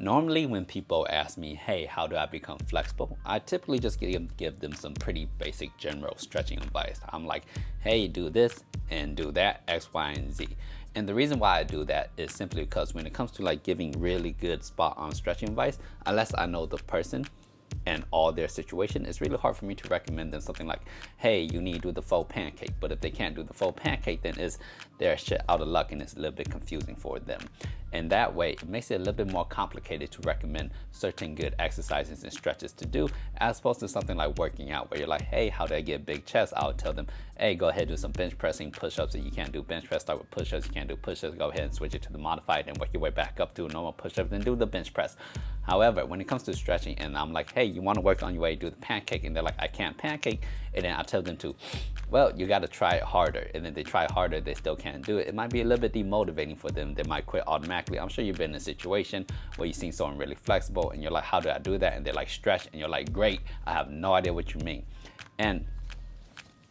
Normally, when people ask me, hey, how do I become flexible? I typically just give them some pretty basic general stretching advice. I'm like, hey, do this and do that, X, Y, and Z. And the reason why I do that is simply because when it comes to like giving really good spot on stretching advice, unless I know the person and all their situation, it's really hard for me to recommend them something like, hey, you need to do the full pancake. But if they can't do the full pancake, then they're shit out of luck and it's a little bit confusing for them. And that way, it makes it a little bit more complicated to recommend certain good exercises and stretches to do, as opposed to something like working out where you're like, hey, how do I get a big chest? I'll tell them, hey, go ahead and do some bench pressing, push-ups. If you can't do bench press, start with push-ups. You can't do push-ups, go ahead and switch it to the modified and work your way back up to a normal push-up, then do the bench press. However, when it comes to stretching and I'm like, hey, you want to work on your way, do the pancake, and they're like, I can't pancake, and then I tell them to, well, you got to try it harder, and then they try harder, they still can't do it. It might be a little bit demotivating for them. They might quit automatically. I'm sure you've been in a situation where you've seen someone really flexible and you're like, how do I do that? And they're like, stretch, and you're like, great, I have no idea what you mean. And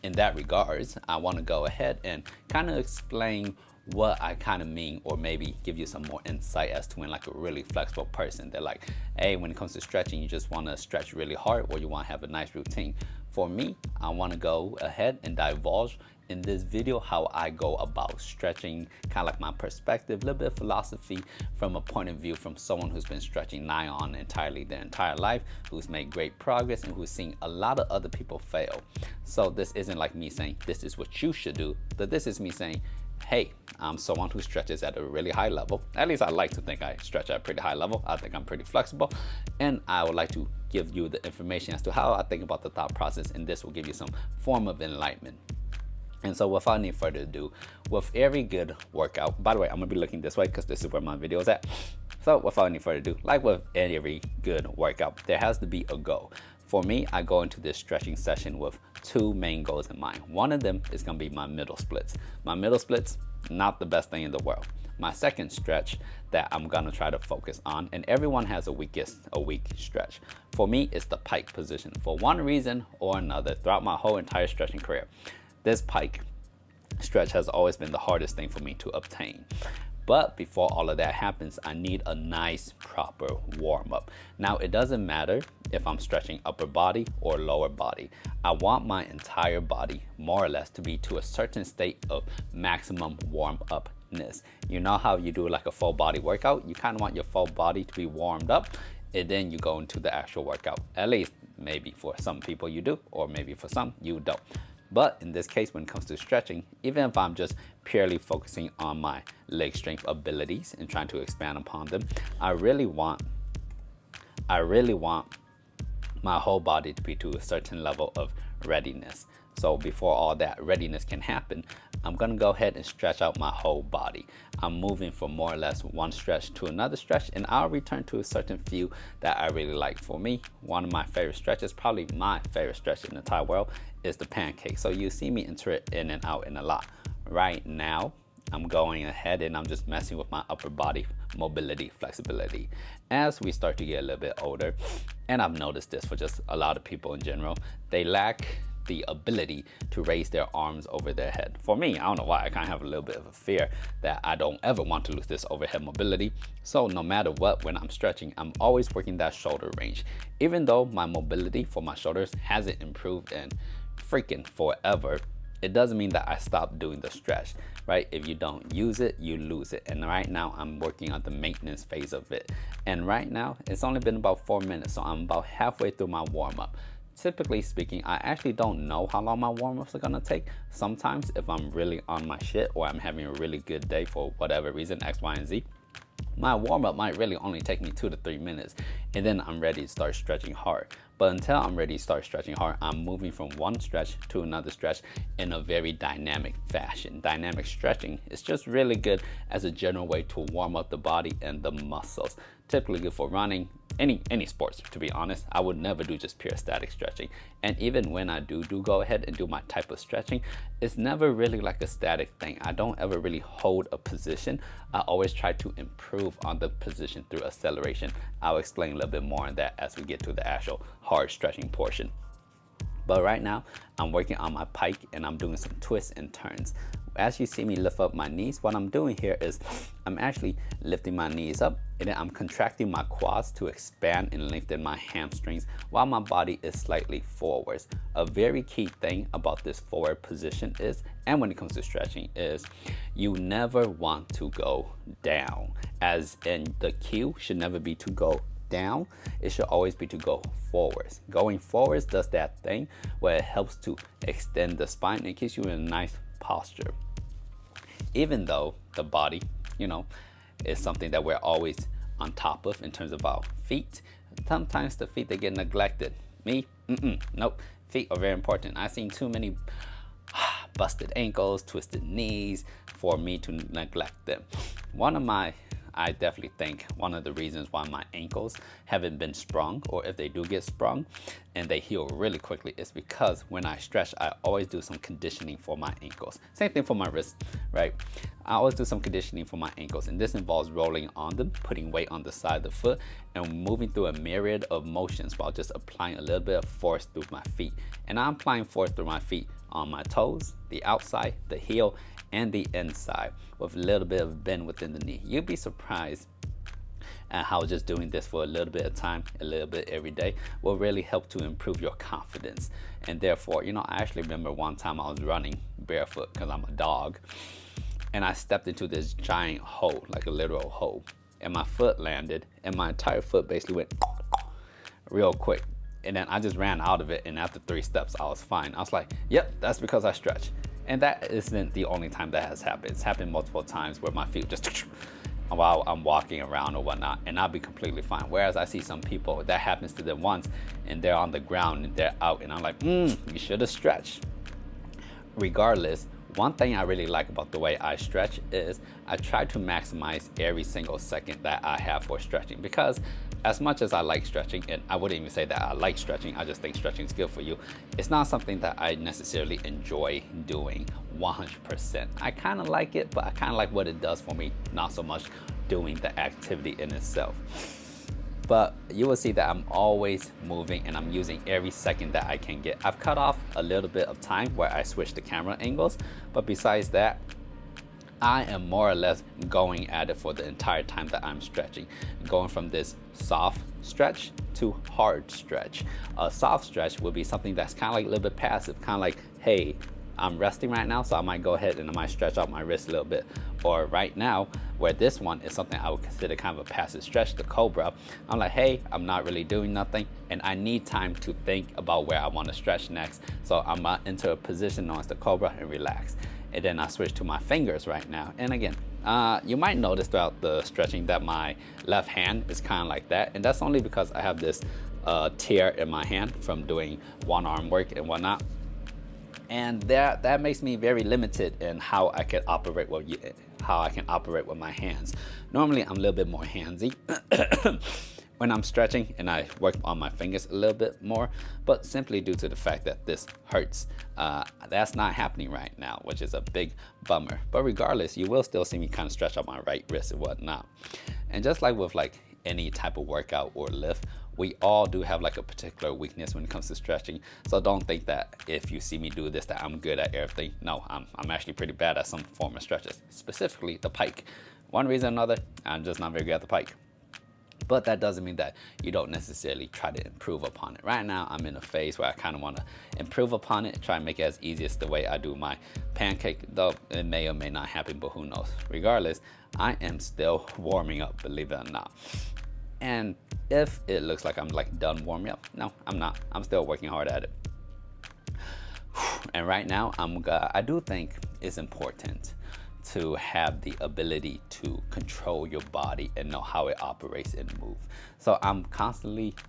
in that regards, I want to go ahead and kind of explain what I kind of mean, or maybe give you some more insight as to when like a really flexible person, they're like, hey, when it comes to stretching, you just want to stretch really hard or you want to have a nice routine. For me, I want to go ahead and divulge in this video how I go about stretching, kind of like my perspective, a little bit of philosophy from a point of view from someone who's been stretching nigh on entirely their entire life, who's made great progress and who's seen a lot of other people fail. So this isn't like me saying this is what you should do, but this is me saying, hey, I'm someone who stretches at a really high level. At least I like to think I stretch at a pretty high level. I think I'm pretty flexible, and I would like to give you the information as to how I think about the thought process, and this will give you some form of enlightenment. And so without any further ado, with every good workout, by the way, I'm gonna be looking this way because this is where my video is at. So without any further ado, like with every good workout, there has to be a goal. For me, I go into this stretching session with two main goals in mind. One of them is gonna be my middle splits. My middle splits, not the best thing in the world. My second stretch that I'm gonna try to focus on, and everyone has a weak stretch. For me, it's the pike position. For one reason or another, throughout my whole entire stretching career, this pike stretch has always been the hardest thing for me to obtain. But before all of that happens, I need a nice proper warm up. Now, it doesn't matter if I'm stretching upper body or lower body. I want my entire body more or less to be to a certain state of maximum warm upness. You know how you do like a full body workout? You kind of want your full body to be warmed up, and then you go into the actual workout. At least maybe for some people you do, or maybe for some you don't. But in this case, when it comes to stretching, even if I'm just purely focusing on my leg strength abilities and trying to expand upon them, I really want my whole body to be to a certain level of readiness. So before all that readiness can happen, I'm gonna go ahead and stretch out my whole body. I'm moving from more or less one stretch to another stretch, and I'll return to a certain few that I really like. For me, one of my favorite stretches, probably my favorite stretch in the entire world, is the pancake. So you see me enter it in and out in a lot. Right now, I'm going ahead and I'm just messing with my upper body mobility, flexibility. As we start to get a little bit older, and I've noticed this for just a lot of people in general, they lack the ability to raise their arms over their head. For me, I don't know why, I kind of have a little bit of a fear that I don't ever want to lose this overhead mobility. So no matter what, when I'm stretching, I'm always working that shoulder range. Even though my mobility for my shoulders hasn't improved in freaking forever, it doesn't mean that I stopped doing the stretch, right? If you don't use it, you lose it. And right now I'm working on the maintenance phase of it. And right now it's only been about 4 minutes, so I'm about halfway through my warm-up. Typically speaking, I actually don't know how long my warm-ups are gonna take. Sometimes if I'm really on my shit or I'm having a really good day for whatever reason, X, Y, and Z, my warm-up might really only take me 2 to 3 minutes, and then I'm ready to start stretching hard. But until I'm ready to start stretching hard, I'm moving from one stretch to another stretch in a very dynamic fashion. Dynamic stretching is just really good as a general way to warm up the body and the muscles. Typically good for running, any sports, to be honest. I would never do just pure static stretching. And even when I do go ahead and do my type of stretching, it's never really like a static thing. I don't ever really hold a position. I always try to improve on the position through acceleration. I'll explain a little bit more on that as we get to the actual hard stretching portion. But right now, I'm working on my pike and I'm doing some twists and turns. as you see me lift up my knees, what I'm doing here is I'm actually lifting my knees up, and then I'm contracting my quads to expand and lengthen my hamstrings while my body is slightly forwards. A very key thing about this forward position is, and when it comes to stretching, is you never want to go down, as in the cue should never be to go down. It should always be to go forwards. Going forwards does that thing where it helps to extend the spine and keeps you in a nice posture. Even though the body, is something that we're always on top of in terms of our feet, sometimes the feet, they get neglected. Me, nope. Feet are very important. I've seen too many busted ankles, twisted knees for me to neglect them. I definitely think one of the reasons why my ankles haven't been sprung, or if they do get sprung and they heal really quickly, is because when I stretch, I always do some conditioning for my ankles. Same thing for my wrists, right? I always do some conditioning for my ankles, and this involves rolling on them, putting weight on the side of the foot, and moving through a myriad of motions while just applying a little bit of force through my feet. And I'm applying force through my feet on my toes, the outside, the heel, and the inside, with a little bit of bend within the knee. You'd be surprised at how just doing this for a little bit of time, a little bit every day, will really help to improve your confidence. And therefore, I actually remember one time I was running barefoot because I'm a dog, and I stepped into this giant hole, like a literal hole, and my foot landed, and my entire foot basically went real quick. And then I just ran out of it, and after 3 steps, I was fine. I was like, yep, that's because I stretched. And that isn't the only time that has happened. It's happened multiple times where my feet just while I'm walking around or whatnot, and I'll be completely fine. Whereas I see some people, that happens to them once, and they're on the ground and they're out, and I'm like, you should have stretched. Regardless, one thing I really like about the way I stretch is I try to maximize every single second that I have for stretching, because as much as I like stretching, and I wouldn't even say that I like stretching, I just think stretching is good for you, it's not something that I necessarily enjoy doing 100%. I kind of like it, but I kind of like what it does for me, not so much doing the activity in itself. But you will see that I'm always moving, and I'm using every second that I can get. I've cut off a little bit of time where I switch the camera angles, but besides that, I am more or less going at it for the entire time that I'm stretching, going from this soft stretch to hard stretch. A soft stretch would be something that's kind of like a little bit passive, kind of like, hey, I'm resting right now, so I might go ahead and I might stretch out my wrist a little bit. Or right now, where this one is something I would consider kind of a passive stretch, the cobra, I'm like, hey, I'm not really doing nothing, and I need time to think about where I want to stretch next. So I'm into a position known as the cobra and relax. And then I switch to my fingers right now. And again, you might notice throughout the stretching that my left hand is kind of like that. And that's only because I have this tear in my hand from doing one arm work and whatnot. And that makes me very limited in how I can operate with my hands. Normally, I'm a little bit more handsy when I'm stretching, and I work on my fingers a little bit more, but simply due to the fact that this hurts, that's not happening right now, which is a big bummer. But regardless, you will still see me kind of stretch out my right wrist and whatnot. And just like with like any type of workout or lift, we all do have like a particular weakness when it comes to stretching. So don't think that if you see me do this that I'm good at everything. No, I'm actually pretty bad at some form of stretches, specifically the pike. One reason or another, I'm just not very good at the pike. But that doesn't mean that you don't necessarily try to improve upon it. Right now, I'm in a phase where I kind of want to improve upon it, try and make it as easy as the way I do my pancake, though it may or may not happen, but who knows. Regardless, I am still warming up, believe it or not. And if it looks like I'm like done warming up, no, I'm not. I'm still working hard at it. And right now, I do think it's important to have the ability to control your body and know how it operates and move. So I'm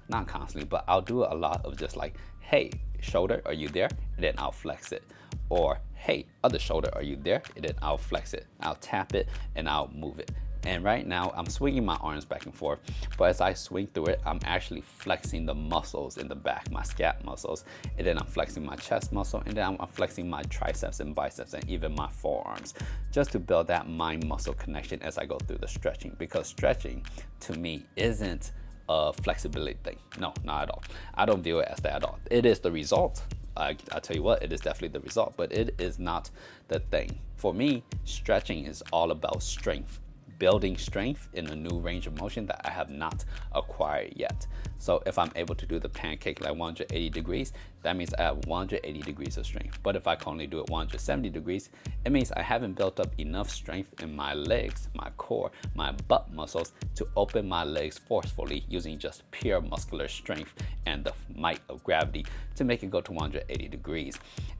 not constantly, but I'll do a lot of just like, hey, shoulder, are you there? And then I'll flex it. Or, hey, other shoulder, are you there? And then I'll flex it. I'll tap it and I'll move it. And right now I'm swinging my arms back and forth, but as I swing through it, I'm actually flexing the muscles in the back, my scap muscles, and then I'm flexing my chest muscle, and then I'm flexing my triceps and biceps and even my forearms, just to build that mind muscle connection as I go through the stretching. Because stretching to me isn't a flexibility thing. No, not at all. I don't view it as that at all. It is the result I tell you what, it is definitely the result, but it is not the thing. For me, stretching is all about strength, building strength in a new range of motion that I have not acquired yet. So if I'm able to do the pancake like 180 degrees, that means I have 180 degrees of strength. But if I can only do it 170 degrees, it means I haven't built up enough strength in my legs, my core, my butt muscles to open my legs forcefully using just pure muscular strength and the might of gravity to make it go to 180 degrees.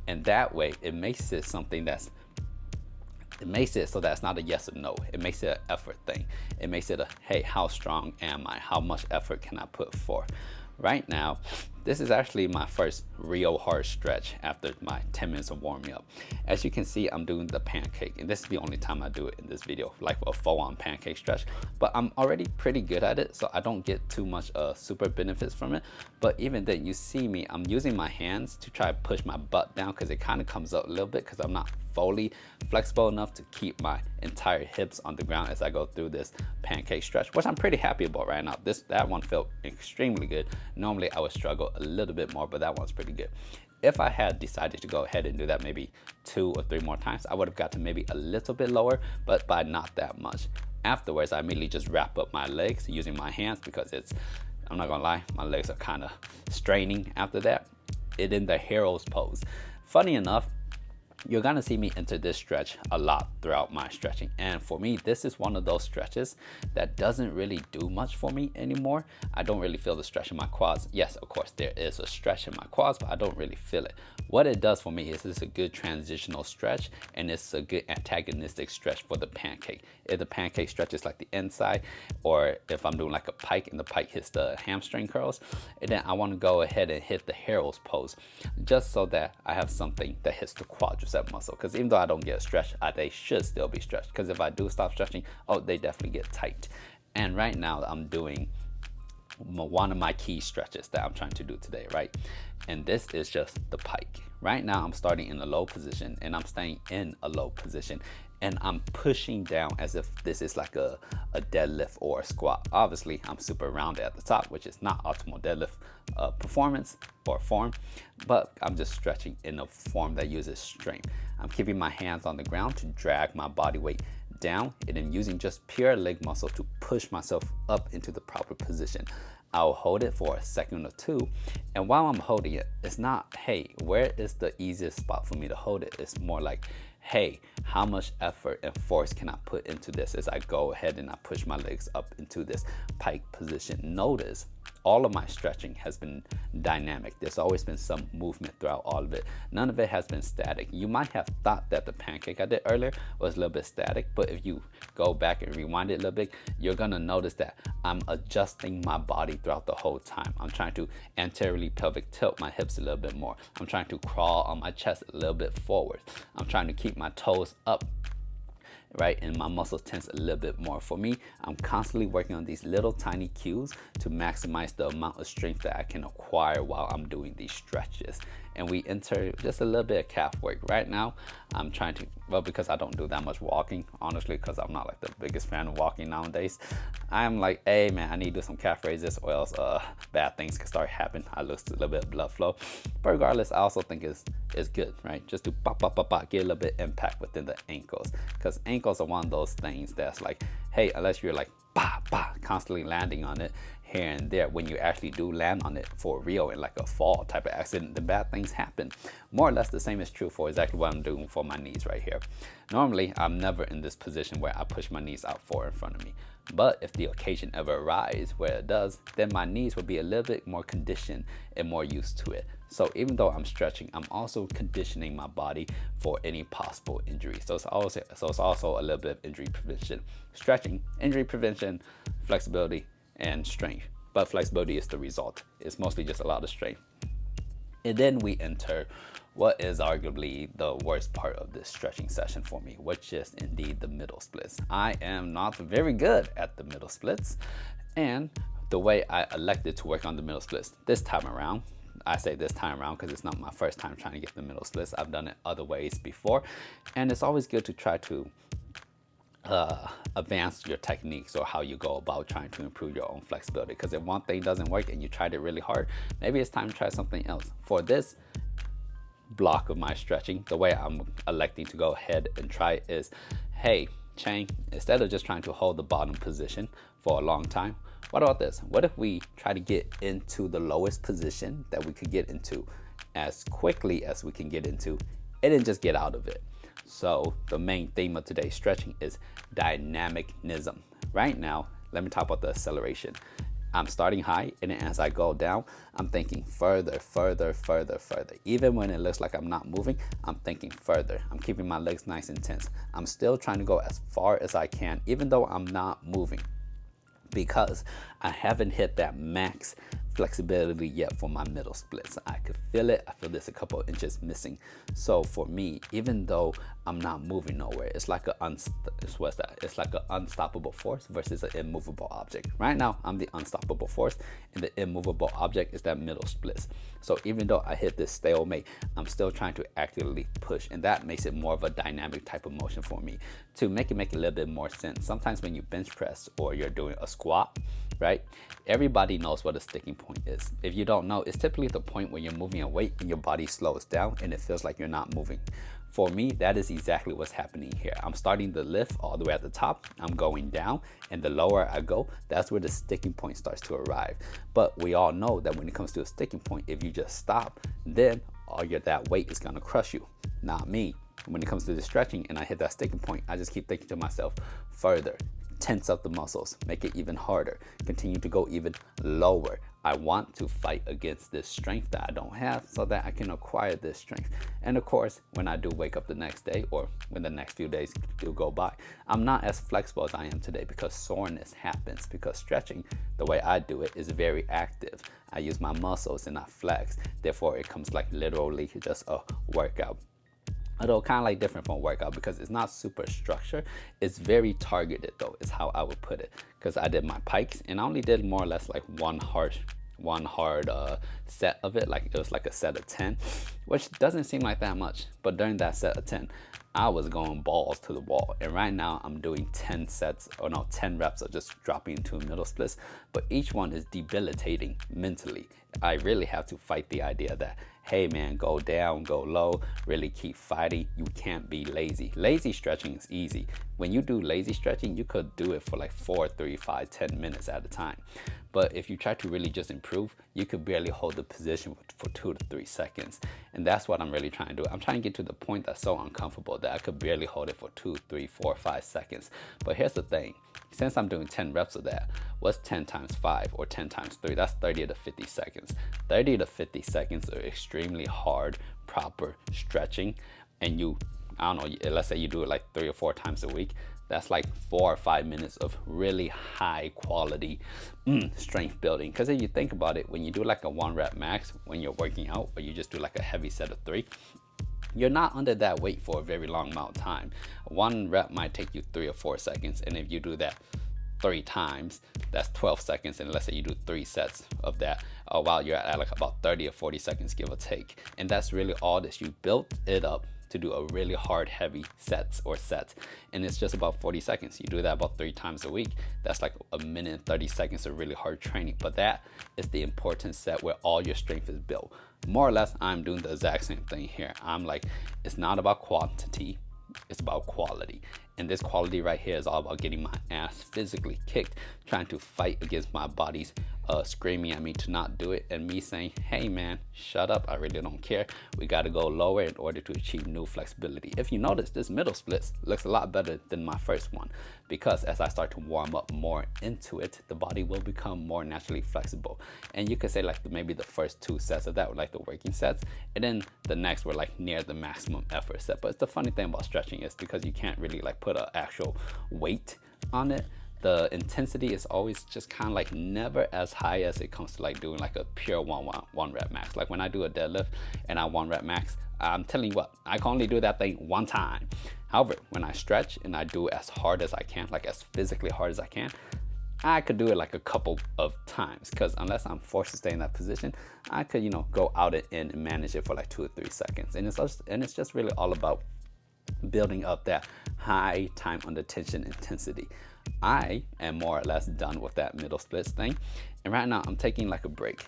And that way, it makes it something that's it makes it so that's not a yes or no. It makes it an effort thing. It makes it a, hey, how strong am I? How much effort can I put forth? Right now, this is actually my first real hard stretch after my 10 minutes of warming up. As you can see, I'm doing the pancake, and this is the only time I do it in this video, like a full-on pancake stretch. But I'm already pretty good at it, so I don't get too much super benefits from it. But even then, you see me, I'm using my hands to try to push my butt down because it kind of comes up a little bit because I'm not fully flexible enough to keep my entire hips on the ground as I go through this pancake stretch, which I'm pretty happy about right now. That one felt extremely good. Normally I would struggle a little bit more, but that one's pretty good. If I had decided to go ahead and do that maybe 2 or 3 more times, I would have got to maybe a little bit lower, but by not that much. Afterwards, I immediately just wrap up my legs using my hands because I'm not gonna lie, my legs are kind of straining after that. It in the hero's pose. Funny enough, you're gonna see me enter this stretch a lot throughout my stretching. And for me, this is one of those stretches that doesn't really do much for me anymore. I don't really feel the stretch in my quads. Yes, of course, there is a stretch in my quads, but I don't really feel it. What it does for me is it's a good transitional stretch, and it's a good antagonistic stretch for the pancake. If the pancake stretches like the inside, or if I'm doing like a pike and the pike hits the hamstring curls, and then I wanna go ahead and hit the hero's pose, just so that I have something that hits the quadriceps muscle, because even though I don't get a stretch, they should still be stretched, because if I do stop stretching, they definitely get tight. And right now I'm doing one of my key stretches that I'm trying to do today, right? And this is just the pike. Right now I'm starting in a low position, and I'm staying in a low position, and I'm pushing down as if this is like a deadlift or a squat. Obviously, I'm super rounded at the top, which is not optimal deadlift performance or form, but I'm just stretching in a form that uses strength. I'm keeping my hands on the ground to drag my body weight down, and then using just pure leg muscle to push myself up into the proper position. I'll hold it for a second or two, and while I'm holding it, it's not, hey, where is the easiest spot for me to hold it? It's more like, hey, how much effort and force can I put into this as I go ahead and I push my legs up into this pike position? Notice all of my stretching has been dynamic. There's always been some movement throughout all of it. None of it has been static. You might have thought that the pancake I did earlier was a little bit static, but if you go back and rewind it a little bit, you're gonna notice that I'm adjusting my body throughout the whole time. I'm trying to anteriorly pelvic tilt my hips a little bit more. I'm trying to crawl on my chest a little bit forward. I'm trying to keep my toes up, right? And my muscles tense a little bit more. For me, I'm constantly working on these little tiny cues to maximize the amount of strength that I can acquire while I'm doing these stretches. And we enter just a little bit of calf work. Right now, I'm trying to, well, because I don't do that much walking, honestly, because I'm not like the biggest fan of walking nowadays. I'm like, hey man, I need to do some calf raises or else bad things can start happening. I lose a little bit of blood flow. But regardless, I also think it's good, right? Just to pop, pop, pop, pop, get a little bit impact within the ankles. Because ankles are one of those things that's like, hey, unless you're like, bah, bah, constantly landing on it here and there, when you actually do land on it for real in like a fall type of accident, the bad things happen. More or less the same is true for exactly what I'm doing for my knees right here. Normally, I'm never in this position where I push my knees out far in front of me. But if the occasion ever arises where it does, then my knees will be a little bit more conditioned and more used to it. So even though I'm stretching, I'm also conditioning my body for any possible injury. So it's also a little bit of injury prevention. Stretching, injury prevention, flexibility, and strength. But flexibility is the result. It's mostly just a lot of strength. And then we enter what is arguably the worst part of this stretching session for me, which is indeed the middle splits. I am not very good at the middle splits, and the way I elected to work on the middle splits this time around, I say this time around because it's not my first time trying to get the middle splits. I've done it other ways before, and it's always good to try to advance your techniques or how you go about trying to improve your own flexibility. Because if one thing doesn't work and you tried it really hard, maybe it's time to try something else. For this, block of my stretching, the way I'm electing to go ahead and try it is, hey, Chang, instead of just trying to hold the bottom position for a long time, what about this? What if we try to get into the lowest position that we could get into as quickly as we can get into, and then just get out of it? So the main theme of today's stretching is dynamicism. Right now, let me talk about the acceleration. I'm starting high, and then as I go down, I'm thinking further, further, further, further. Even when it looks like I'm not moving, I'm thinking further. I'm keeping my legs nice and tense. I'm still trying to go as far as I can, even though I'm not moving, because I haven't hit that max flexibility yet for my middle splits. I could feel it. I feel there's a couple of inches missing. So for me, even though I'm not moving nowhere, it's like it's like an unstoppable force versus an immovable object. Right now, I'm the unstoppable force, and the immovable object is that middle splits. So even though I hit this stalemate, I'm still trying to actively push, and that makes it more of a dynamic type of motion for me. To make it make a little bit more sense, sometimes when you bench press or you're doing a squat, right? Everybody knows what a sticking point is. If you don't know, it's typically the point where you're moving a weight and your body slows down and it feels like you're not moving. For me, that is exactly what's happening here. I'm starting the lift all the way at the top. I'm going down, and the lower I go, that's where the sticking point starts to arrive. But we all know that when it comes to a sticking point, if you just stop, then that weight is gonna crush you. Not me. When it comes to the stretching and I hit that sticking point, I just keep thinking to myself, further, tense up the muscles, make it even harder, continue to go even lower. I want to fight against this strength that I don't have so that I can acquire this strength. And of course, when I do wake up the next day, or when the next few days do go by, I'm not as flexible as I am today because soreness happens, because stretching, the way I do it, is very active. I use my muscles and I flex. Therefore, it comes like literally just a workout. Although kind of like different from workout because it's not super structured. It's very targeted though, is how I would put it. Because I did my pikes and I only did more or less like one hard set of it. Like it was like a set of 10, which doesn't seem like that much. But during that set of 10, I was going balls to the wall. And right now I'm doing 10 reps of just dropping into middle splits. But each one is debilitating mentally. I really have to fight the idea that, hey man, go down, go low, really keep fighting. You can't be lazy. Lazy stretching is easy. When you do lazy stretching, you could do it for like 4, 3, 5, 10 minutes at a time. But if you try to really just improve, you could barely hold the position for 2 to 3 seconds. And that's what I'm really trying to do. I'm trying to get to the point that's so uncomfortable that I could barely hold it for 2, 3, 4, 5 seconds. But here's the thing. Since I'm doing 10 reps of that, what's 10 times 5 or 10 times 3? That's 30 to 50 seconds. 30 to 50 seconds are extremely hard, proper stretching. And I don't know, let's say you do it like 3 or 4 times a week. That's like 4 or 5 minutes of really high quality strength building. Because if you think about it, when you do like a 1 rep max, when you're working out, or you just do like a heavy set of 3, you're not under that weight for a very long amount of time. 1 rep might take you 3 or 4 seconds. And if you do that 3 times, that's 12 seconds. And let's say you do 3 sets of that while you're at like about 30 or 40 seconds, give or take. And that's really all this. You built it up to do a really hard, heavy sets. And it's just about 40 seconds. You do that about 3 times a week. That's like a minute and 30 seconds of really hard training. But that is the important set where all your strength is built. More or less, I'm doing the exact same thing here. I'm like, it's not about quantity, it's about quality. And this quality right here is all about getting my ass physically kicked, trying to fight against my body's screaming at me to not do it, and me saying, hey man, shut up, I really don't care. We got to go lower in order to achieve new flexibility. If you notice, this middle splits looks a lot better than my first one, because as I start to warm up more into it, the body will become more naturally flexible. And you could say like maybe the first 2 sets of that were like the working sets, and then the next were like near the maximum effort set. But the funny thing about stretching is because you can't really like put an actual weight on it, the intensity is always just kind of like never as high as it comes to like doing like a pure one rep max. Like when I do a deadlift and I 1 rep max, I'm telling you what, I can only do that thing 1 time. However, when I stretch and I do it as hard as I can, like as physically hard as I can, I could do it like a couple of times, because unless I'm forced to stay in that position, I could, go out and manage it for like 2 or 3 seconds. And it's just really all about building up that high time under tension intensity. I am more or less done with that middle splits thing, and right now I'm taking like a break.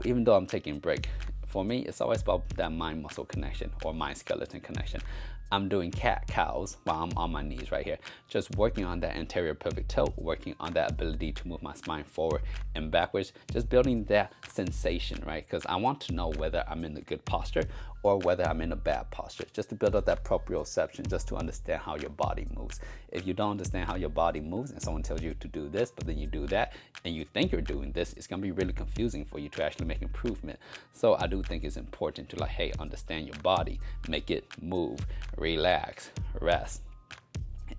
Even though I'm taking a break For me, it's always about that mind muscle connection or mind skeleton connection. I'm doing cat cows while I'm on my knees right here, just working on that anterior pelvic tilt, working on that ability to move my spine forward and backwards, just building that sensation, right? Because I want to know whether I'm in a good posture or whether I'm in a bad posture, just to build up that proprioception, just to understand how your body moves. If you don't understand how your body moves and someone tells you to do this, but then you do that, and you think you're doing this, it's gonna be really confusing for you to actually make improvement. So I do think it's important to, like, hey, understand your body, make it move, relax, rest.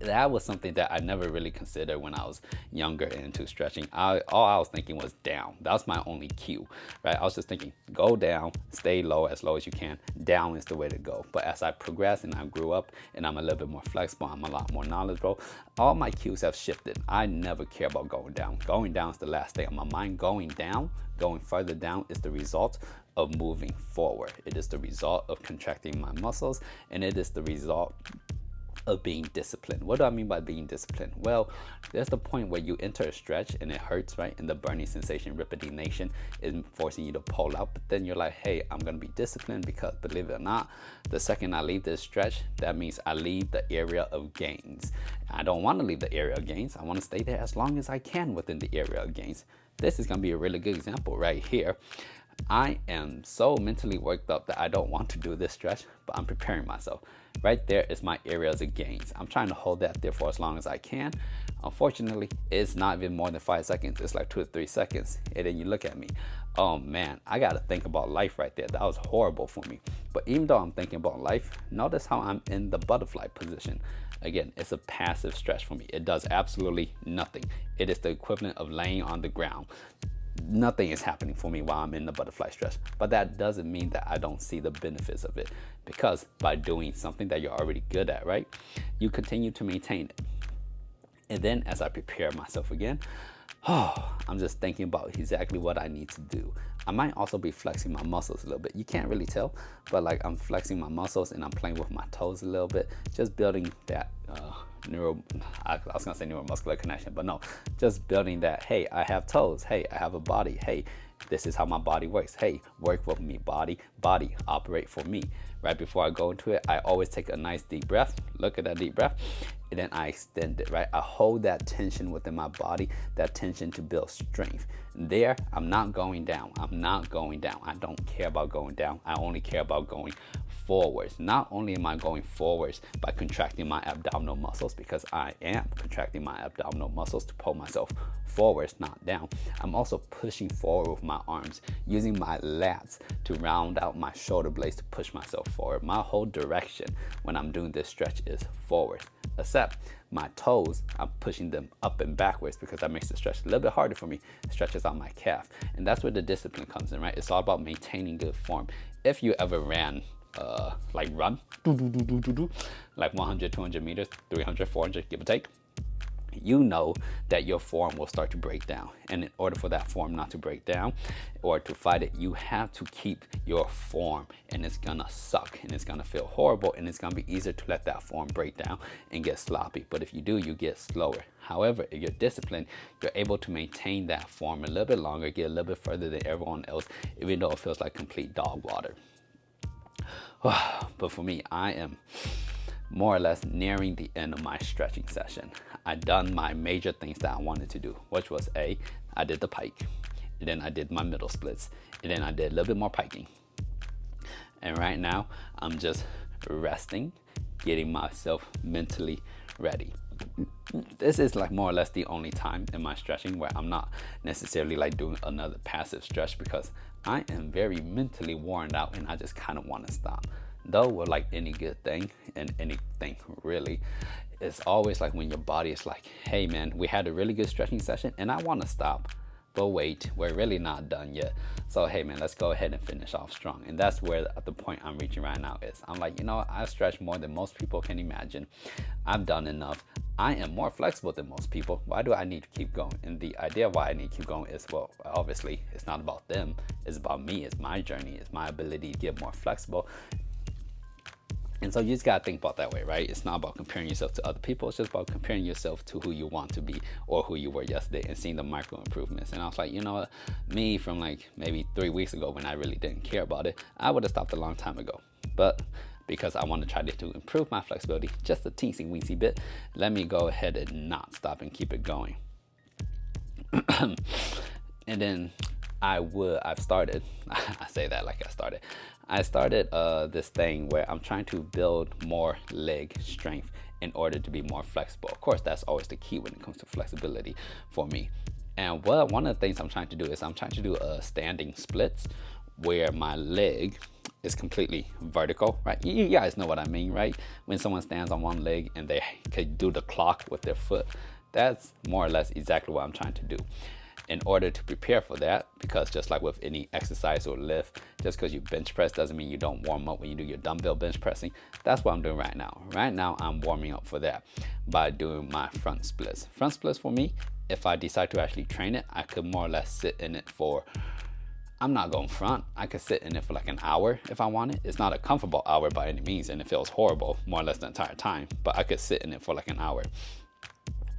That was something that I never really considered when I was younger into stretching. All I was thinking was down. That was my only cue, right? I was just thinking, go down, stay low as you can. Down is the way to go. But as I progressed and I grew up and I'm a little bit more flexible, I'm a lot more knowledgeable, all my cues have shifted. I never care about going down. Going down is the last thing on my mind. Going down, going further down is the result of moving forward. It is the result of contracting my muscles, and it is the result of being disciplined. What do I mean by being disciplined? Well, there's the point where you enter a stretch and it hurts, right? And the burning sensation, ripidination, is forcing you to pull out. But then you're like, hey, I'm gonna be disciplined, because believe it or not, the second I leave this stretch, that means I leave the area of gains. I don't want to leave the area of gains. I want to stay there as long as I can within the area of gains. This is gonna be a really good example right here. I am so mentally worked up that I don't want to do this stretch, but I'm preparing myself. Right there is my areas of gains. I'm trying to hold that there for as long as I can. Unfortunately, it's not even more than 5 seconds. It's like 2 or 3 seconds. And then you look at me. Oh man, I got to think about life right there. That was horrible for me. But even though I'm thinking about life, notice how I'm in the butterfly position. Again, it's a passive stretch for me. It does absolutely nothing. It is the equivalent of laying on the ground. Nothing is happening for me while I'm in the butterfly stretch. But that doesn't mean that I don't see the benefits of it, because by doing something that you're already good at, right, you continue to maintain it. And then as I prepare myself again, I'm just thinking about exactly what I need to do. I might also be flexing my muscles a little bit. You can't really tell, but like I'm flexing my muscles and I'm playing with my toes a little bit, just building that I was gonna say neuromuscular connection, but no, just building that, hey, I have toes, hey, I have a body, hey, this is how my body works, hey, work with me, body, operate for me. Right before I go into it, I always take a nice deep breath, look at that deep breath, and then I extend it, right? I hold that tension within my body, that tension to build strength. There, I'm not going down. I'm not going down. I don't care about going down. I only care about going forwards. Not only am I going forwards by contracting my abdominal muscles, because I am contracting my abdominal muscles to pull myself forwards, not down. I'm also pushing forward with my arms, using my lats to round out my shoulder blades to push myself forward. My whole direction when I'm doing this stretch is forward, except my toes, I'm pushing them up and backwards, because that makes the stretch a little bit harder for me. It stretches out my calf. And that's where the discipline comes in, right? It's all about maintaining good form. If you ever ran like run like 100, 200 meters, 300, 400, give or take, you know that your form will start to break down. And in order for that form not to break down or to fight it, you have to keep your form, and it's gonna suck and it's gonna feel horrible, and it's gonna be easier to let that form break down and get sloppy. But if you do, you get slower. However, if you're disciplined, you're able to maintain that form a little bit longer, get a little bit further than everyone else, even though it feels like complete dog water. But for me, I am more or less nearing the end of my stretching session. I done my major things that I wanted to do, which was I did the pike, and then I did my middle splits, and then I did a little bit more piking. And right now, I'm just resting, getting myself mentally ready. This is like more or less the only time in my stretching where I'm not necessarily like doing another passive stretch, because I am very mentally worn out and I just kind of want to stop. Though with like any good thing and anything really, it's always like when your body is like, hey man, we had a really good stretching session and I want to stop, but wait, we're really not done yet. So hey man, let's go ahead and finish off strong. And that's where the point I'm reaching right now is. I'm like, you know, I've stretched more than most people can imagine. I've done enough. I am more flexible than most people. Why do I need to keep going? And the idea why I need to keep going is, well, obviously it's not about them. It's about me. It's my journey. It's my ability to get more flexible. And so you just gotta think about that way, right? It's not about comparing yourself to other people. It's just about comparing yourself to who you want to be or who you were yesterday and seeing the micro improvements. And I was like, you know what? Me from like maybe 3 weeks ago when I really didn't care about it, I would have stopped a long time ago. But because I want to try to improve my flexibility just a teensy weensy bit, let me go ahead and not stop and keep it going. And then I've started, I say that like I started this thing where I'm trying to build more leg strength in order to be more flexible. Of course, that's always the key when it comes to flexibility for me. And one of the things I'm trying to do is I'm trying to do a standing splits where my leg is completely vertical, right? You guys know what I mean, right? When someone stands on one leg and they could do the clock with their foot, that's more or less exactly what I'm trying to do. In order to prepare for that, because just like with any exercise or lift, just because you bench press doesn't mean you don't warm up when you do your dumbbell bench pressing. That's what I'm doing right now. Right now, I'm warming up for that by doing my front splits. Front splits for me, if I decide to actually train it, I could more or less sit in it for, I'm not going front. I could sit in it for like an hour if I want it. It's not a comfortable hour by any means, and it feels horrible more or less the entire time, but I could sit in it for like an hour.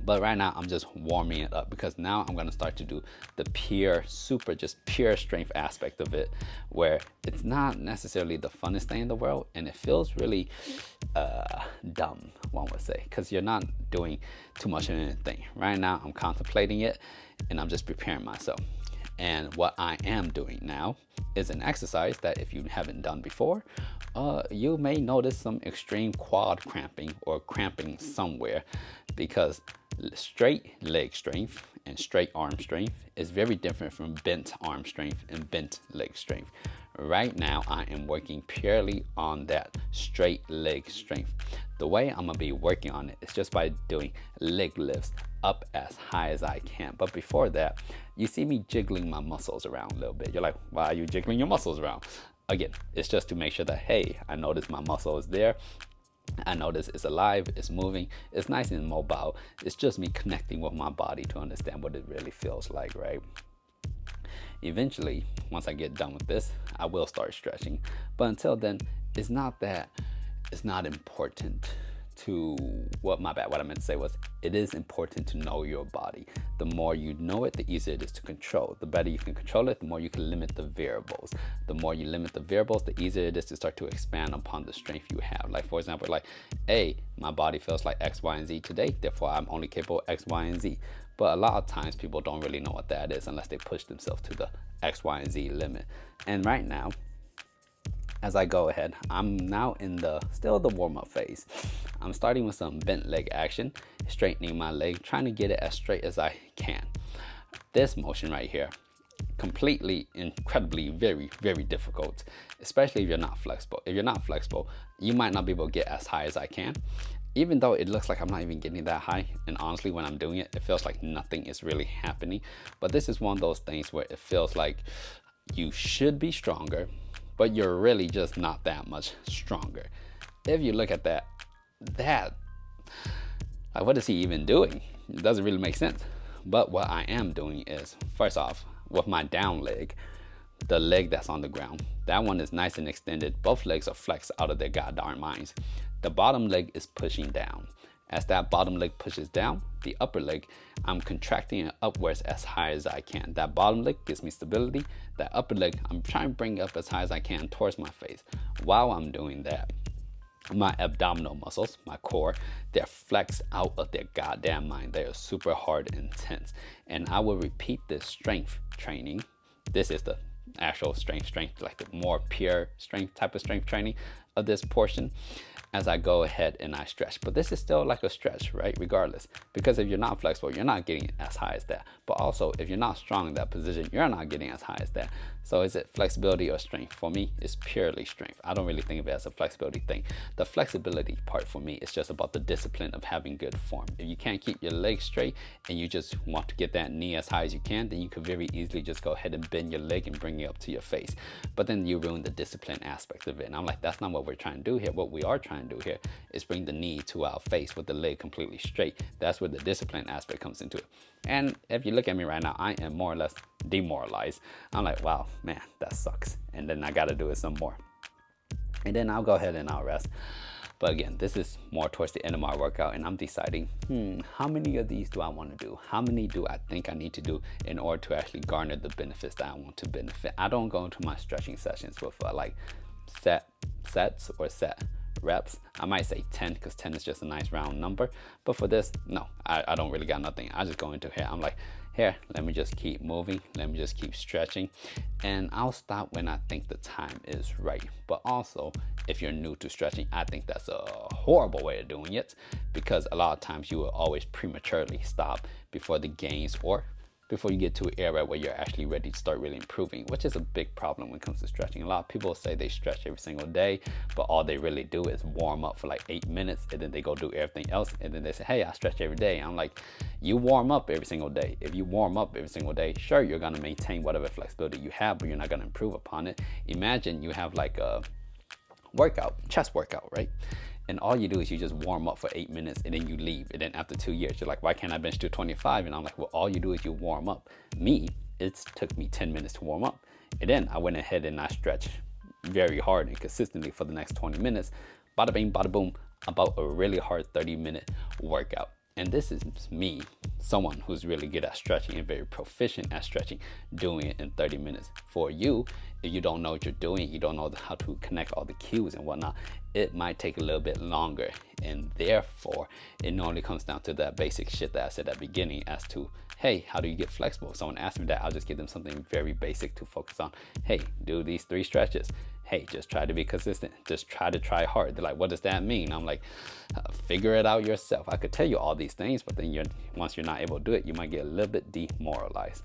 But right now I'm just warming it up because now I'm going to start to do the pure strength aspect of it, where it's not necessarily the funnest thing in the world and it feels really dumb, one would say, because you're not doing too much of anything. Right now I'm contemplating it and I'm just preparing myself. And what I am doing now is an exercise that if you haven't done before, you may notice some extreme quad cramping or cramping somewhere, because straight leg strength and straight arm strength is very different from bent arm strength and bent leg strength. Right now, I am working purely on that straight leg strength. The way I'm gonna be working on it is just by doing leg lifts up as high as I can. But before that, you see me jiggling my muscles around a little bit. You're like, why are you jiggling your muscles around? Again, it's just to make sure that, hey, I notice my muscle is there. I notice it's alive, it's moving, it's nice and mobile. It's just me connecting with my body to understand what it really feels like, right? Eventually, once I get done with this, I will start stretching. But until then, it's not important to, what I meant to say was, it is important to know your body. The more you know it, the easier it is to control. The better you can control it, the more you can limit the variables. The more you limit the variables, the easier it is to start to expand upon the strength you have. Like, for example, like, hey, my body feels like X, Y, and Z today, therefore I'm only capable of X, Y, and Z. But a lot of times people don't really know what that is unless they push themselves to the X, Y, and Z limit. And right now, as I go ahead, I'm now in still the warm-up phase. I'm starting with some bent leg action, straightening my leg, trying to get it as straight as I can. This motion right here, incredibly, very, very difficult, especially if you're not flexible. If you're not flexible, you might not be able to get as high as I can, even though it looks like I'm not even getting that high. And honestly, when I'm doing it, it feels like nothing is really happening. But this is one of those things where it feels like you should be stronger, but you're really just not that much stronger. If you look at that, like, what is he even doing? It doesn't really make sense. But what I am doing is, first off, with my down leg, the leg that's on the ground, that one is nice and extended. Both legs are flexed out of their goddamn minds. The bottom leg is pushing down. As that bottom leg pushes down, the upper leg, I'm contracting it upwards as high as I can. That bottom leg gives me stability. That upper leg, I'm trying to bring it up as high as I can towards my face. While I'm doing that, my abdominal muscles, my core, they're flexed out of their goddamn mind. They are super hard and intense. And I will repeat this strength training. This is the actual strength, like the more pure strength type of strength training of this portion, as I go ahead and I stretch. But this is still like a stretch, right? Regardless, because if you're not flexible, you're not getting as high as that. But also, if you're not strong in that position, you're not getting as high as that. So is it flexibility or strength? For me, it's purely strength. I don't really think of it as a flexibility thing. The flexibility part for me is just about the discipline of having good form. If you can't keep your legs straight and you just want to get that knee as high as you can, then you could very easily just go ahead and bend your leg and bring it up to your face. But then you ruin the discipline aspect of it. And I'm like, that's not what we're trying to do here. What we are trying to do here is bring the knee to our face with the leg completely straight. That's where the discipline aspect comes into it. And if you look at me right now, I am more or less demoralized. I'm like, wow, man, that sucks. And then I got to do it some more. and then I'll go ahead and I'll rest. But again, this is more towards the end of my workout, and I'm deciding, how many of these do I want to do? How many do I think I need to do in order to actually garner the benefits that I want to benefit? I don't go into my stretching sessions with like sets or set reps. I might say 10 because 10 is just a nice round number. But for this, no, I don't really got nothing. I just go into here. I'm like, here, let me just keep moving. Let me just keep stretching. And I'll stop when I think the time is right. But also, if you're new to stretching, I think that's a horrible way of doing it, because a lot of times you will always prematurely stop before the gains or before you get to an area where you're actually ready to start really improving, which is a big problem when it comes to stretching. A lot of people say they stretch every single day, but all they really do is warm up for like 8 minutes, and then they go do everything else, and then they say, hey, I stretch every day. I'm like, you warm up every single day. If you warm up every single day, sure, you're gonna maintain whatever flexibility you have, but you're not gonna improve upon it. Imagine you have like a chest workout, right? And all you do is you just warm up for 8 minutes and then you leave. And then after 2 years, you're like, why can't I bench to 25? And I'm like, well, all you do is you warm up. Me, it took me 10 minutes to warm up. And then I went ahead and I stretched very hard and consistently for the next 20 minutes. Bada bing, bada boom, about a really hard 30-minute workout. And this is me, someone who's really good at stretching and very proficient at stretching, doing it in 30 minutes. For you, if you don't know what you're doing, you don't know how to connect all the cues and whatnot, it might take a little bit longer. And therefore, it normally comes down to that basic shit that I said at the beginning as to, hey, how do you get flexible? If someone asks me that, I'll just give them something very basic to focus on. Hey, do these 3 stretches. Hey, just try to be consistent. Just try hard. They're like, what does that mean? I'm like, figure it out yourself. I could tell you all these things, but then once you're not able to do it, you might get a little bit demoralized.